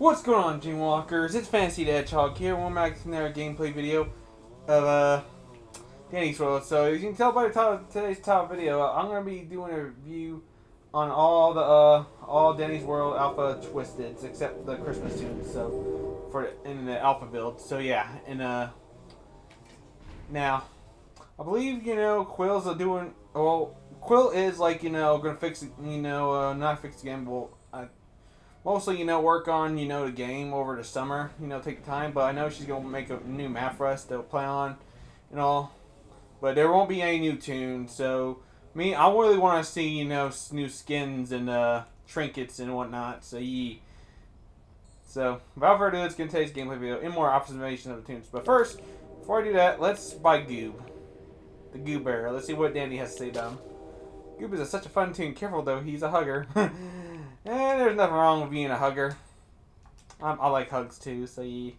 What's going on, Dreamwalkers? It's Fantasee the Hedgehog here. We're back to another gameplay video of Danny's World. So as you can tell by the title of today's top video, I'm gonna be doing a review on all Danny's World Alpha Twisteds except the Christmas tunes. So in the Alpha build. So yeah, and now I believe Qwel's doing well. Qwel is gonna fix not fix the game, but mostly, work on, the game over the summer, take the time. But I know she's going to make a new map for us to play on and all. But there won't be any new tunes. So, I really want to see, new skins and trinkets and whatnot. So, yeah. So, without further ado, let's get into today's gameplay video and more observation of the tunes. But first, before I do that, let's buy Goob. The Goob Bear. Let's see what Danny has to say about him. Goob is such a fun tune. Careful, though. He's a hugger. And there's nothing wrong with being a hugger. I like hugs too, so me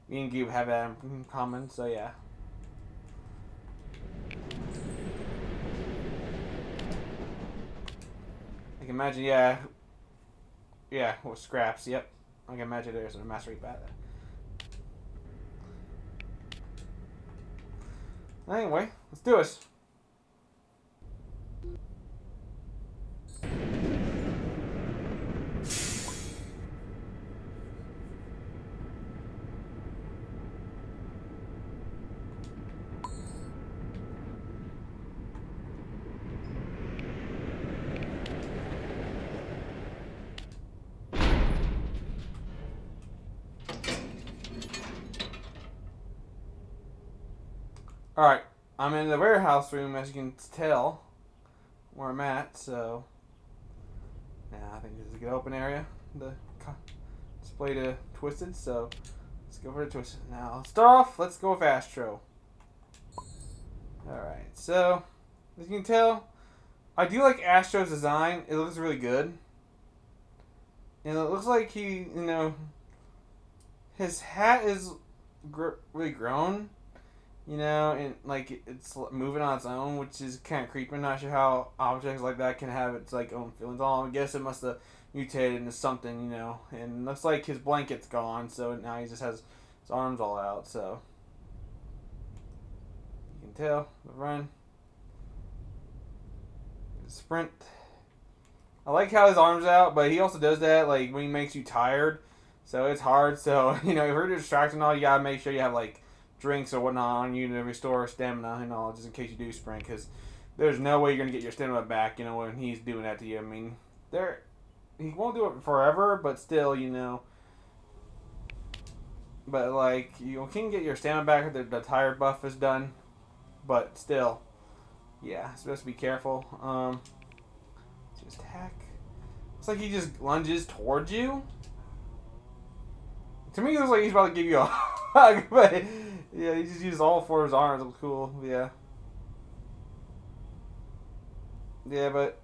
and Goob have that in common, so yeah. I can imagine, yeah, with scraps, yep. I can imagine there's a master bat. Anyway, let's do it. Alright, I'm in the warehouse room, as you can tell, where I'm at, so yeah, I think this is a good open area to display the Twisted, so let's go for the Twisted. Now, start off, let's go with Astro. Alright, so, as you can tell, I do like Astro's design. It looks really good. And it looks like he, his hat is really grown. And like it's moving on its own, which is kind of creepy. I'm not sure how objects like that can have its like own feelings. I guess it must have mutated into something, And looks like his blanket's gone, so now he just has his arms all out. So you can tell the run, the sprint. I like how his arms out, but he also does that like when he makes you tired. So it's hard. So if you're distracted and all, you gotta make sure you have like drinks or whatnot on you to restore stamina and all, just in case you do sprint, because there's no way you're going to get your stamina back, when he's doing that to you. I mean, he won't do it forever, but still, but like, you can get your stamina back if the tire buff is done, but still, yeah, supposed to be careful. Just attack. Looks like he just lunges towards you. To me, it looks like he's about to give you a hug, but yeah, he just used all four of his arms. It was cool, yeah. Yeah, but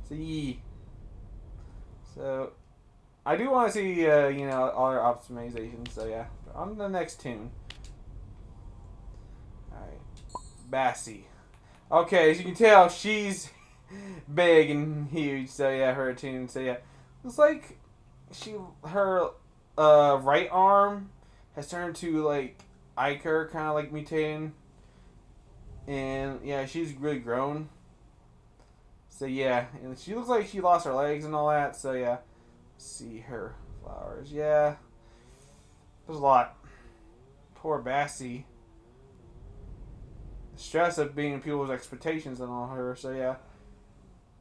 see, so I do want to see, all their optimizations. So yeah, on the next tune. All right, Bassie. Okay, as you can tell, she's big and huge. So yeah, her tune. So yeah, looks like her right arm has turned to like Iker, kind of like mutating, and yeah, she's really grown. So yeah, and she looks like she lost her legs and all that. So yeah, see her flowers. Yeah, there's a lot. Poor Bassie. The stress of being people's expectations and all her. So yeah,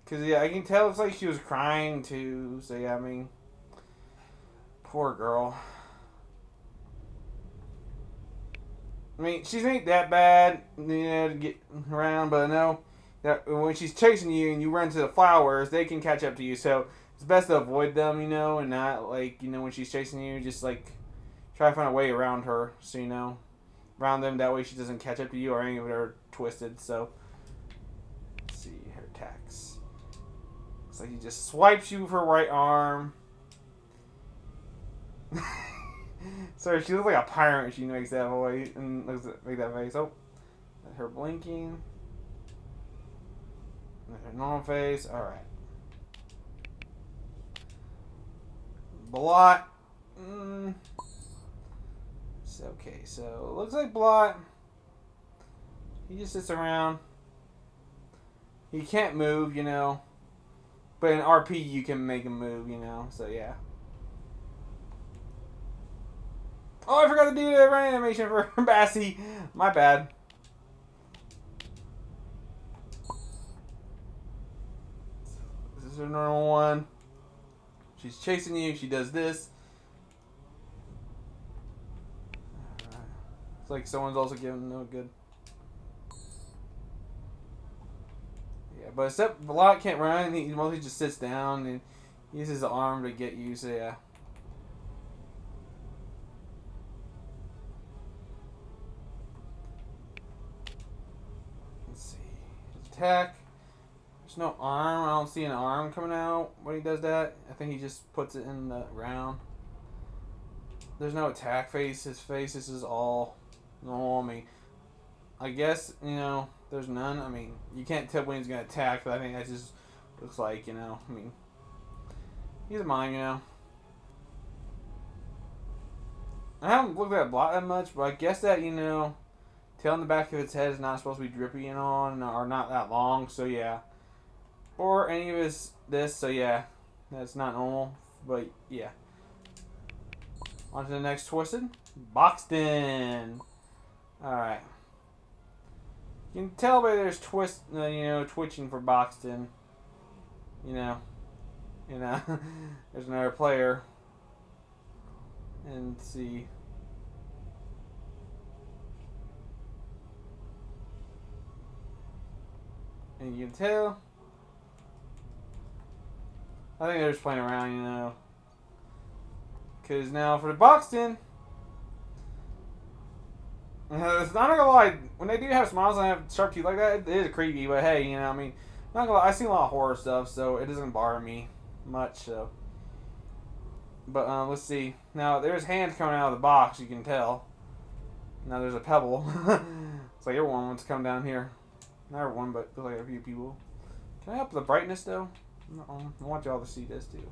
because yeah, I can tell it's like she was crying too. So yeah, I mean, poor girl. I mean, she's ain't that bad, to get around, but no, that when she's chasing you and you run to the flowers, they can catch up to you. So it's best to avoid them, and not like when she's chasing you, just like try to find a way around her, so around them. That way she doesn't catch up to you or any of it are twisted. So let's see her attacks. Looks like he just swipes you with her right arm. Sorry, she looks like a pirate when she makes that voice and make that face. Oh, her blinking. Her normal face. All right. Blot. Okay, so it looks like Blot. He just sits around. He can't move, you know. But in RP, you can make him move, you know. So, yeah. Oh, I forgot to do the run animation for Bassy. My bad. This is a normal one. She's chasing you. She does this. It's like someone's also giving no good. Yeah, but except Blot can't run. He mostly just sits down and uses his arm to get you. So yeah. Let's see. His attack. There's no arm. I don't see an arm coming out when he does that. I think he just puts it in the round. There's no attack face. His face this is all normal. I mean, I guess, you know, there's none. I mean, you can't tell when he's going to attack, but I think that just looks like, you know, I mean, he's a mime, you know. I haven't looked at Blot that much, but I guess that, you know, tail on the back of its head is not supposed to be drippy and on, or not that long, so yeah. Or any of this, so yeah, that's not normal, but yeah. On to the next Twisted. Boxton. Alright. You can tell by there's twitching for Boxton. You know. There's another player. And see. And you can tell. I think they're just playing around, you know. Because now for the Boxton. It's not gonna lie, when they do have smiles and have sharp teeth like that, it is creepy, but hey, you know, I mean, not gonna lie, I've seen a lot of horror stuff, so it doesn't bother me much, so. But, let's see. Now, there's hands coming out of the box, you can tell. Now there's a pebble. It's like everyone wants to come down here. Not everyone, but there's like a few people. Can I up the brightness, though? I want y'all to see this, too.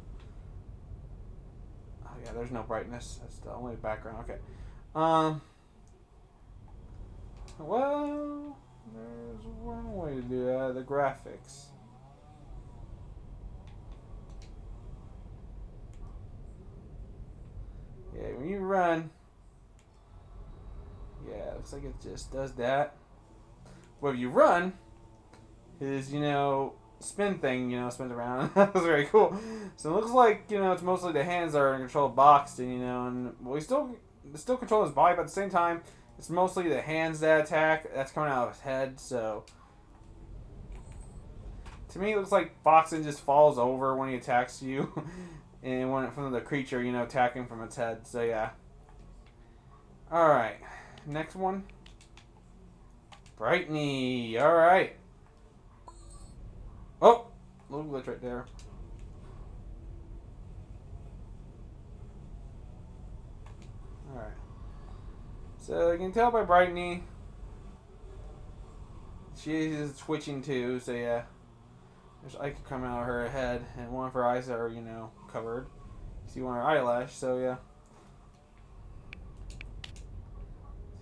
Oh, yeah, there's no brightness. That's the only background. Okay. Well, there's one way to do that. The graphics. Yeah, when you run, yeah, it looks like it just does that. But if you run, his, you know, spin thing, you know, spins around. That was very cool. So it looks like, you know, it's mostly the hands that are in control of Boxton, you know, and well, he still control his body, but at the same time, it's mostly the hands that attack. That's coming out of his head, so. To me, it looks like Boxton just falls over when he attacks you. And when from the creature, you know, attacking from its head. So, yeah. Alright. Next one. Brightney. Alright. Oh! Little glitch right there. Alright. So you can tell by Brightney, she is twitching too, so yeah. There's eye coming out of her head, and one of her eyes are, you know, covered. You see one of her eyelash, so yeah.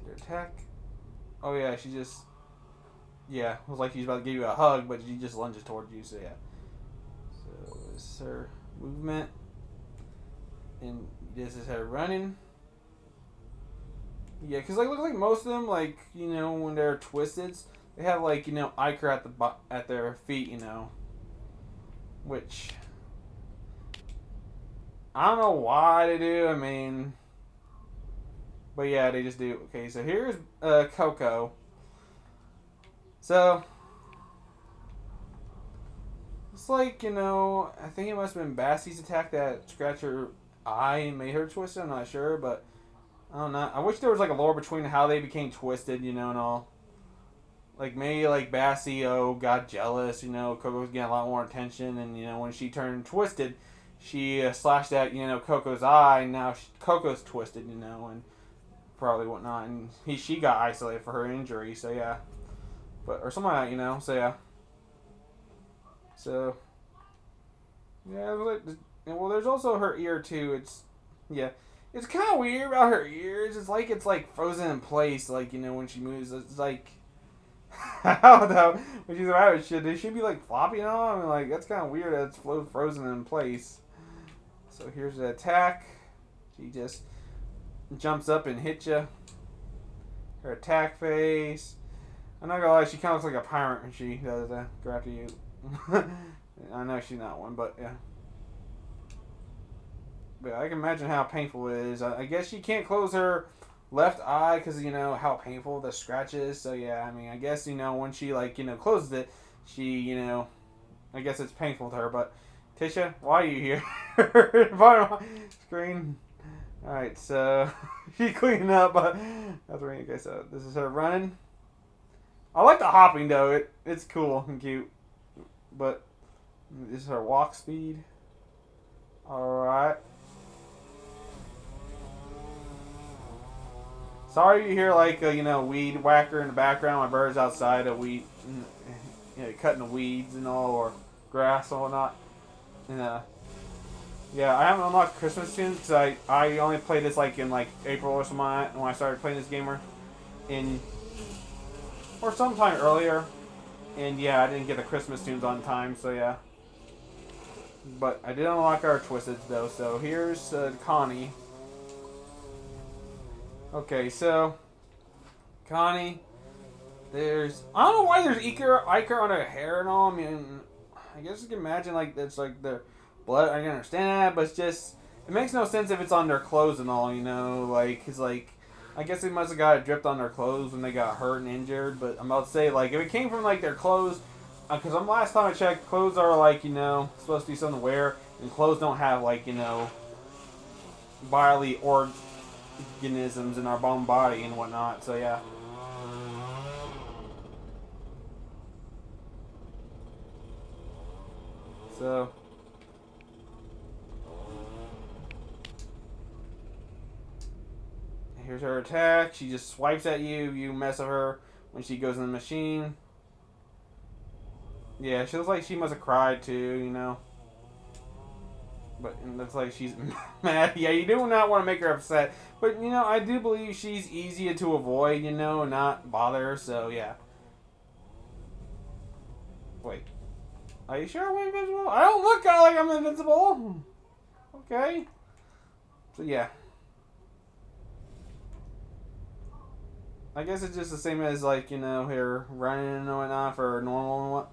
See her attack. Oh yeah, she just, yeah, it was like she's about to give you a hug, but she just lunges towards you, so yeah. So this is her movement. And this is her running. Yeah, because like, looks like most of them, like, you know, when they're twisted, they have, like, you know, ichor at their feet, you know. Which, I don't know why they do, I mean, but yeah, they just do. Okay, so here's Coco. So, it's like, you know, I think it must have been Bassy's attack that scratched her eye and made her twisted, I'm not sure, but I don't know. I wish there was like a lore between how they became twisted, you know, and all. Like maybe like Bassy, got jealous, you know, Coco's getting a lot more attention, and you know when she turned twisted, she slashed at, you know, Coco's eye, and now Coco's twisted, you know, and probably whatnot, and she got isolated for her injury, so yeah, but or something like that, you know, so yeah, so yeah, And well, there's also her ear too. Yeah, it's kind of weird about her ears. It's like frozen in place. Like when she moves, it's like how though when she's rabbit, they should be like floppy and all. I mean, like that's kind of weird that it's frozen in place. So here's the attack. She just jumps up and hits you. Her attack face. I'm not gonna lie, she kind of looks like a pirate when she does that. Go after you. I know she's not one, but yeah. But I can imagine how painful it is. I guess she can't close her left eye because how painful the scratch is. So yeah, I mean, I guess when she closes it, she I guess it's painful to her. But Tisha, why are you here? Bottom screen. All right, so she's cleaning up, but that's where you guys. So this is her running. I like the hopping though. It's cool and cute. But this is her walk speed. All right. Sorry you hear like a weed whacker in the background. My bird's outside of weed, cutting the weeds and all, or grass or whatnot. And yeah, I haven't unlocked Christmas soon because I only played this like in like April or something when I started playing this gamer, or sometime earlier. And yeah, I didn't get the Christmas tunes on time, so yeah. But I did unlock our Twisted though. So here's Connie. Okay, so Connie, I don't know why there's ichor on her hair and all. I mean, I guess you can imagine like that's like their blood. I can understand that, but it makes no sense if it's on their clothes and all. Cause like I guess they must have got it dripped on their clothes when they got hurt and injured. But I'm about to say like if it came from like their clothes, because last time I checked, clothes are like supposed to be something to wear, and clothes don't have like bodily organisms in our bone body and whatnot. So yeah. So here's her attack. She just swipes at you. You mess with her when she goes in the machine. Yeah, she looks like she must have cried too. But it looks like she's mad. Yeah, you do not want to make her upset. But, I do believe she's easier to avoid, and not bother her. So, yeah. Wait. Are you sure I'm invincible? I don't look like I'm invincible. Okay. So, yeah. I guess it's just the same as, like, her running and whatnot for normal and what.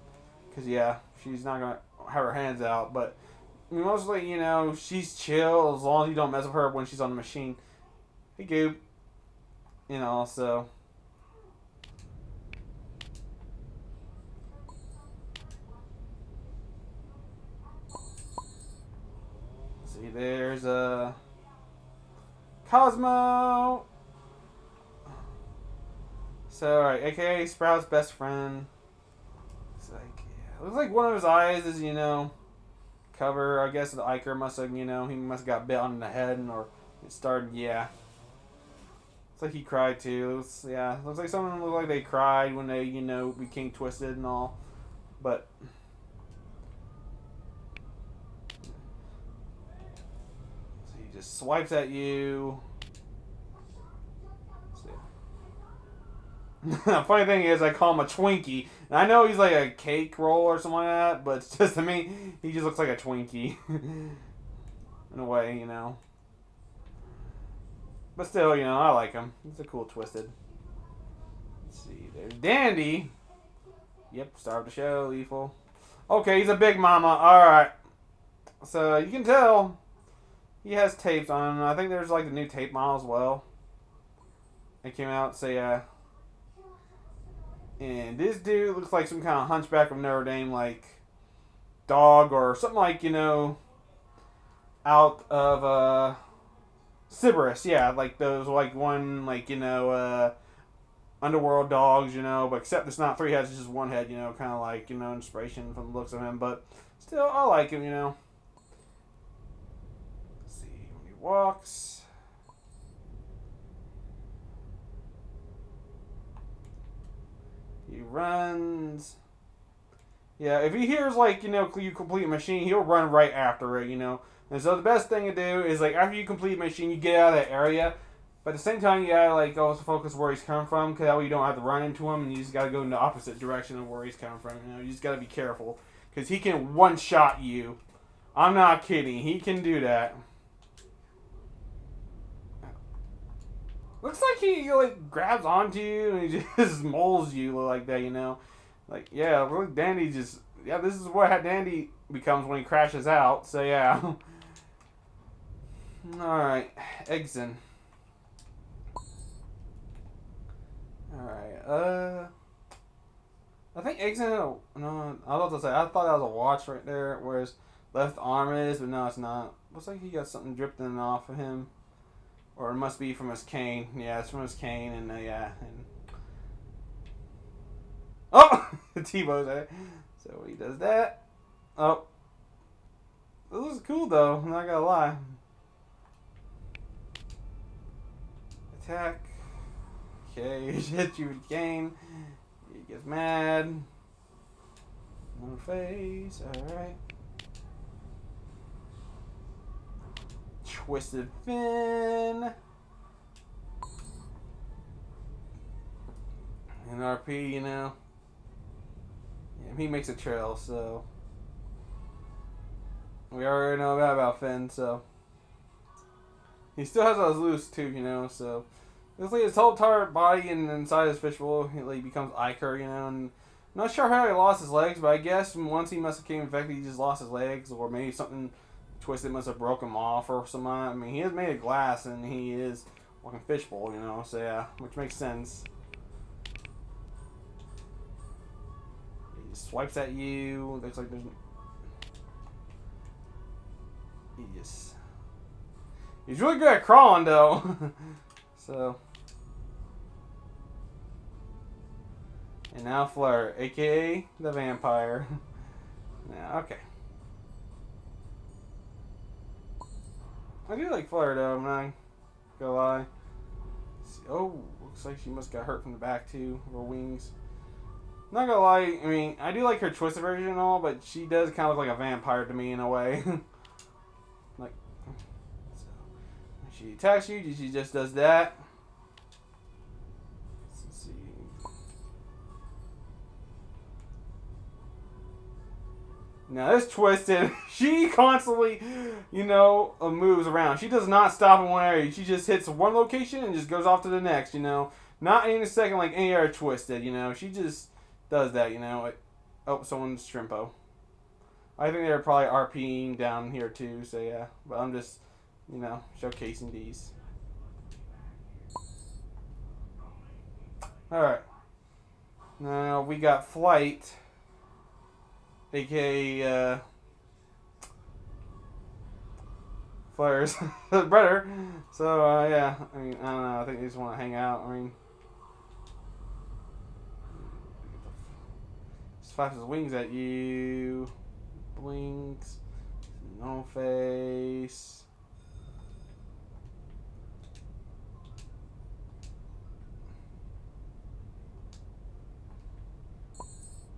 Because, yeah, she's not going to have her hands out. But mostly, she's chill as long as you don't mess with her when she's on the machine. Hey, Goop. So. See, there's Cosmo. So, alright, aka Sprout's best friend. It's like, yeah. Looks like one of his eyes is, cover. I guess the ichor must have, he must have got bit on the head or it started, yeah. It's like he cried too. Yeah, looks like someone looked like they cried when they, became twisted and all. But so he just swipes at you. Funny thing is, I call him a Twinkie. And I know he's like a cake roll or something like that, but it's just to me, he just looks like a Twinkie. In a way, But still, I like him. He's a cool Twisted. Let's see, there's Dandy. Yep, star of the show, lethal. Okay, he's a big mama. Alright. So, you can tell he has tapes on him. I think there's like the new tape model as well. It came out, so yeah. And this dude looks like some kind of hunchback of Notre Dame, like dog or something like, out of Sybaris. Yeah, like those, like one, like, underworld dogs, but except it's not three heads, it's just one head, kind of like, inspiration from the looks of him. But still, I like him, Let's see, when he walks. He runs. Yeah, if he hears, like, you complete a machine, he'll run right after it, And And so the best thing to do is like after you complete the mission, you get out of that area. But at the same time, you gotta like also focus where he's coming from, because that way you don't have to run into him, and you just gotta go in the opposite direction of where he's coming from. You know, you just gotta be careful, because he can one-shot you. I'm not kidding. He can do that. Looks like he like grabs onto you and he just moles you like that. You know, like yeah, look, Dandy just This is what Dandy becomes when he crashes out. So yeah. All right, Exen. Alright, I think Exen, no, I was about to say, I thought that was a watch right there where his left arm is, but no, it's not. Looks like he got something dripping off of him. Or it must be from his cane. Yeah, it's from his cane, and yeah. And... Oh! T-Bow's there. So he does that. Oh. This looks cool, though, I'm not gonna lie. Attack. Okay, he hits you with cane. He gets mad. No face. Alright. Twisted fin. And RP, you know. Yeah, he makes a trail, so. We already know about Finn, so. He still has those loose, too, you know, so. It's like his whole entire body and inside his fishbowl, he like becomes ichor, you know. And I'm not sure how he lost his legs, but I guess once he must have came infected, he just lost his legs, or maybe something twisted must have broke him off or something. I mean, he is made of glass, and he is walking fishbowl, you know. So yeah, which makes sense. He just swipes at you. Looks like there's. He's really good at crawling, though. So, and now Fleur, aka the vampire. Yeah, okay. I do like Fleur though, I'm not gonna lie. Oh, looks like she must got hurt from the back too, her wings. Not gonna lie, I mean, I do like her twisted version and all, but she does kind of look like a vampire to me in a way. Like, so, she attacks you, she just does that. Let's see. Now this twisted, she constantly, you know, moves around. She does not stop in one area. She just hits one location and just goes off to the next, you know. Not in a second like any other twisted, you know. She just does that, you know. Oh, someone's Shrimpo. I think they're probably RPing down here too, so yeah. But I'm just, you know, showcasing these. Alright. Now we got Flight, aka Flair's brother. So yeah, I mean, I don't know, I think they just want to hang out. I mean, just flaps his wings at you. Blinks. No face.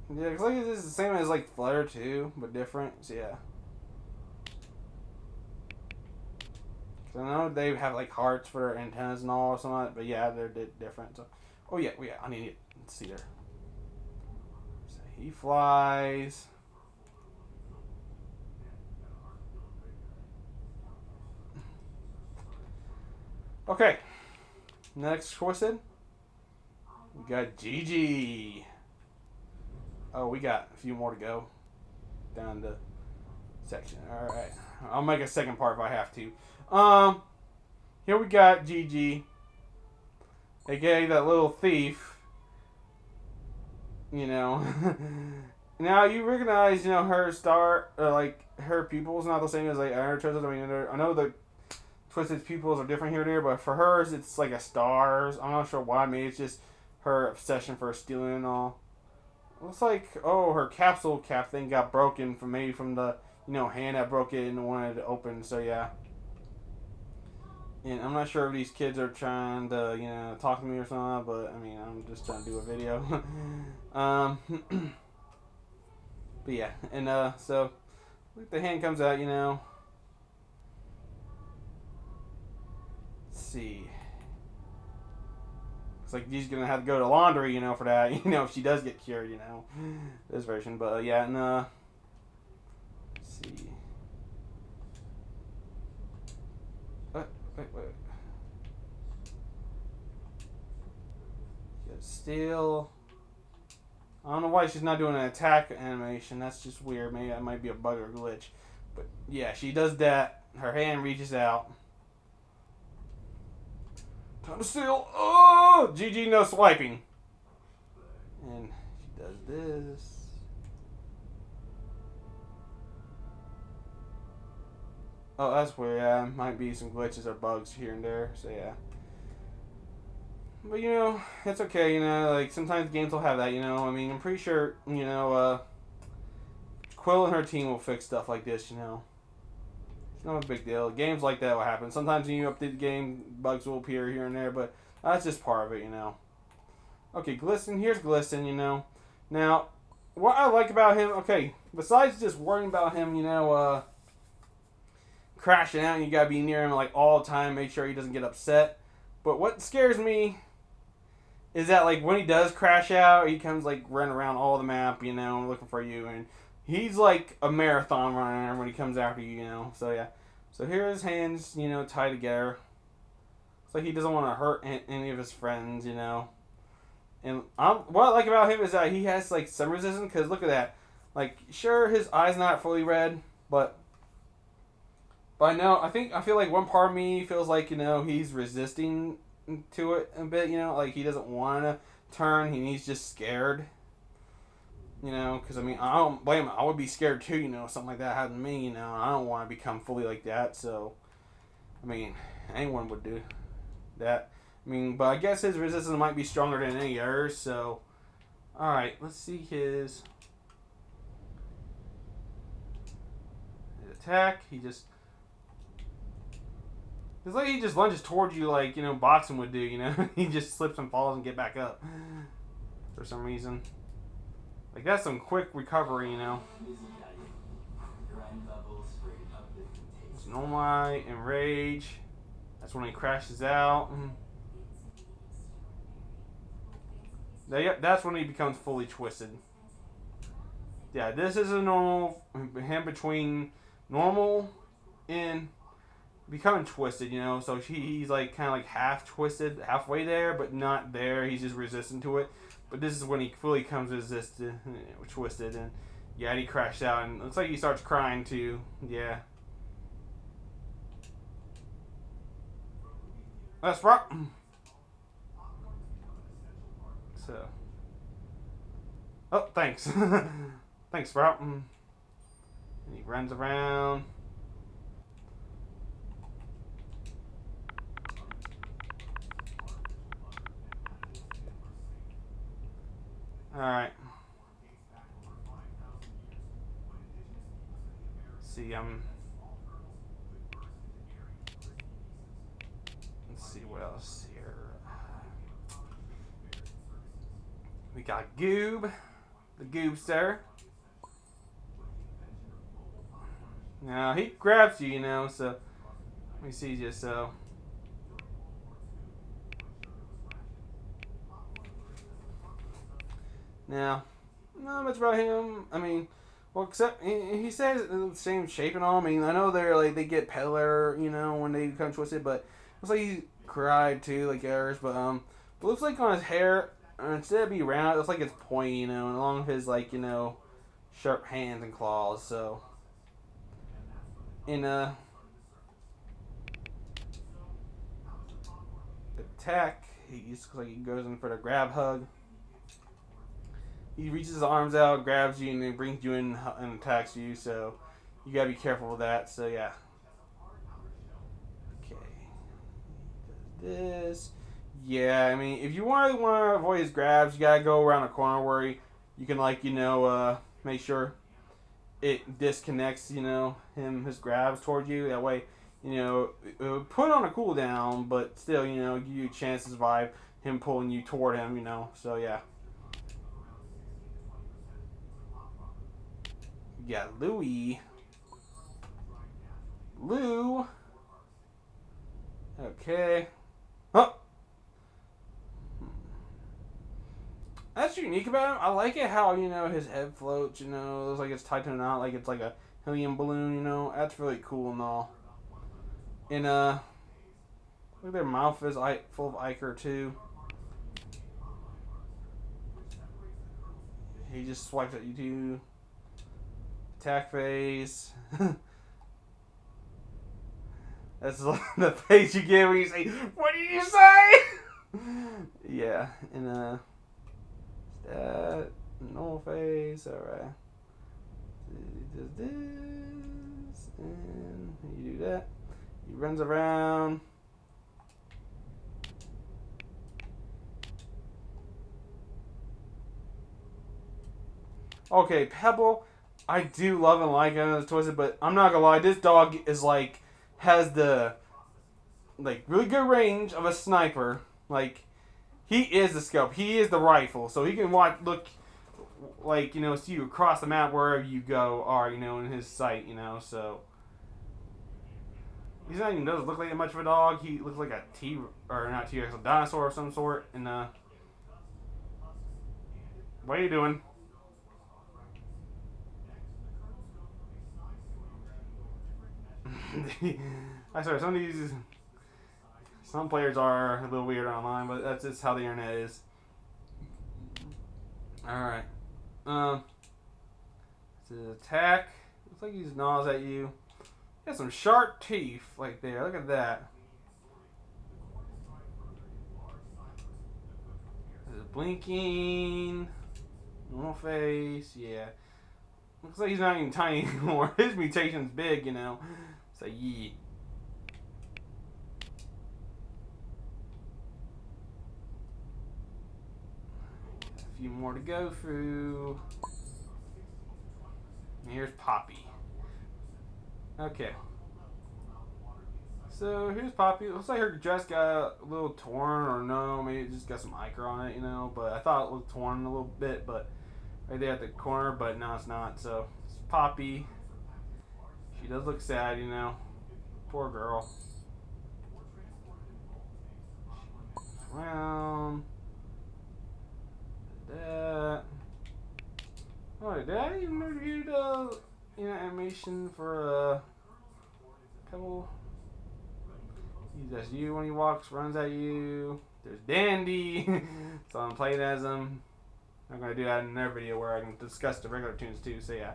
Yeah, because like this is the same as like Flair too, but different. So yeah. Cause I know they have like hearts for their antennas and all or something, but yeah, they're different. So, oh yeah, I need to see there. So he flies. Okay. Next twisted. We got Gigi. Oh, we got a few more to go down the section. Alright. I'll make a second part if I have to. Here we got Gigi. aka that little thief. You know. Now you recognize, you know, her star, like her pupils not the same as like other twisted. I mean, I know the twisted pupils are different here and there, but for hers it's like a stars. I'm not sure why. Maybe it's just her obsession for stealing and all. Looks like, oh, her capsule cap thing got broken from maybe from the, you know, hand that broke it and wanted to open. So yeah. And I'm not sure if these kids are trying to, you know, talk to me or something, but I mean, I'm just trying to do a video. But yeah, and so the hand comes out, you know. see. It's like she's gonna have to go to laundry, you know, for that. You know, if she does get cured, you know, this version. But yeah, and let's see. Wait. Still, I don't know why she's not doing an attack animation. That's just weird. Maybe that might be a bug or glitch. But yeah, she does that. Her hand reaches out. Time to steal. Oh, GG, no swiping. And she does this. Oh, that's weird. Yeah, might be some glitches or bugs here and there. So yeah. But you know, it's okay. You know, like sometimes games will have that. You know, I mean, I'm pretty sure. You know, Qwel and her team will fix stuff like this. You know, it's not a big deal. Games like that will happen. Sometimes when you update the game, bugs will appear here and there, but that's just part of it. You know. Okay, Glisten. Here's Glisten. You know, now what I like about him. Okay, besides just worrying about him, you know, crashing out, and you gotta be near him like all the time, make sure he doesn't get upset. But what scares me is that like when he does crash out, he comes like running around all the map, you know, looking for you, and he's like a marathon runner when he comes after you, you know. So yeah, so here his hands, you know, tied together. It's like he doesn't want to hurt any of his friends, you know. And what I like about him is that he has like some resistance, because look at that. Like, sure, his eye's not fully red, but I know, I feel like one part of me feels like, you know, he's resisting to it a bit, you know, like he doesn't want to turn, he's just scared, you know, because I mean, I don't blame him. I would be scared too, you know, something like that happened to me, you know. I don't want to become fully like that, so I mean, anyone would do that. I mean, but I guess his resistance might be stronger than any others, so alright, let's see his attack. It's like he just lunges towards you like, you know, boxing would do, you know? He just slips and falls and get back up. For some reason. Like, that's some quick recovery, you know? It's Nomai, Enrage. That's when he crashes out. That's when he becomes fully twisted. Yeah, this is a normal, him between normal and becoming twisted, you know, so he's like kind of like half twisted, halfway there, but not there. He's just resistant to it. But this is when he fully comes twisted, and yeah, and he crashed out, and it looks like he starts crying too. Yeah, that's right. So, oh, thanks, thanks, Sprout. And he runs around. Alright. See, let's see what else here. We got Goob, the Goobster. Now, he grabs you, you know, so let me see just so. Now, not much about him. I mean, well, except he says it's the same shape and all. I mean, I know they're like they get paler, you know, when they become twisted, but it looks like he cried too, like ours. But it looks like on his hair, instead of being round, it looks like it's pointy, you know, and along with his like, you know, sharp hands and claws. So, in attack, he just looks like he goes in for the grab hug. He reaches his arms out, grabs you, and then brings you in and attacks you. So you gotta be careful with that. So yeah. Okay. This. Yeah, I mean, if you want to avoid his grabs, you gotta go around a corner where you can, like, you know, make sure it disconnects, you know, his grabs towards you. That way, you know, it would put on a cooldown, but still, you know, give you a chance to survive him pulling you toward him, you know. So yeah. Yeah, Louie. Lou. Okay. unique about him. I like it how, you know, his head floats, you know, it looks like it's tied to a knot, like it's like a helium balloon, you know. That's really cool and all. And, look at their mouth is full of ichor, too. He just swipes at you, too. Attack phase. That's the face you get when you say, "What did you say?" Yeah, and that normal face. All right, he does this, and you do that. He runs around. Okay, Pebble. I do love and like him as Twisted, but I'm not gonna lie. This dog is like has the like really good range of a sniper. Like he is the scope. He is the rifle, so he can look like, you know, see you across the map wherever you go are, you know, in his sight, you know. So he's not even doesn't look like much of a dog. He looks like a or not T-Rex, a dinosaur of some sort. And what are you doing? I swear, some players are a little weird online, but that's just how the internet is. Alright. To attack. Looks like he gnaws at you. He has some sharp teeth like there. Look at that. There's blinking. Normal face. Yeah. Looks like he's not even tiny anymore. His mutation's big, you know. So, yeah. A few more to go through. And here's Poppy. Okay. So, here's Poppy. Looks like her dress got a little torn, or no, maybe it just got some ichor on it, you know. But I thought it looked torn a little bit, but right there at the corner, but no, it's not. So, it's Poppy. She does look sad, you know. Poor girl. Around. That. Oh, did I even review the, you know, animation for Pebble? He's just you when he walks, runs at you. There's Dandy. So I'm playing as him. I'm gonna do that in another video where I can discuss the regular tunes too. So yeah.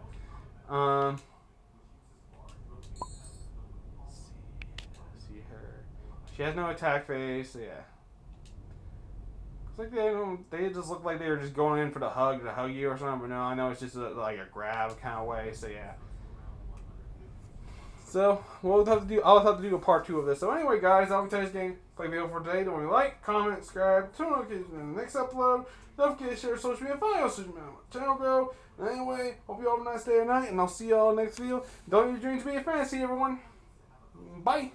See her. She has no attack phase. So yeah. Looks like they just look like they were just going in for the hug to hug you or something. But no, I know it's just like a grab kind of way. So yeah. So I'll have to do a part 2 of this. So anyway, guys, I'll be today's gameplay video for today. Don't forget to like, comment, subscribe, turn on notifications in the next upload. Don't forget to share social media, follow social media, channel grow. And anyway, hope you all have a nice day or night, and I'll see y'all next video. Don't use your dreams to be a fantasy, everyone. Bye.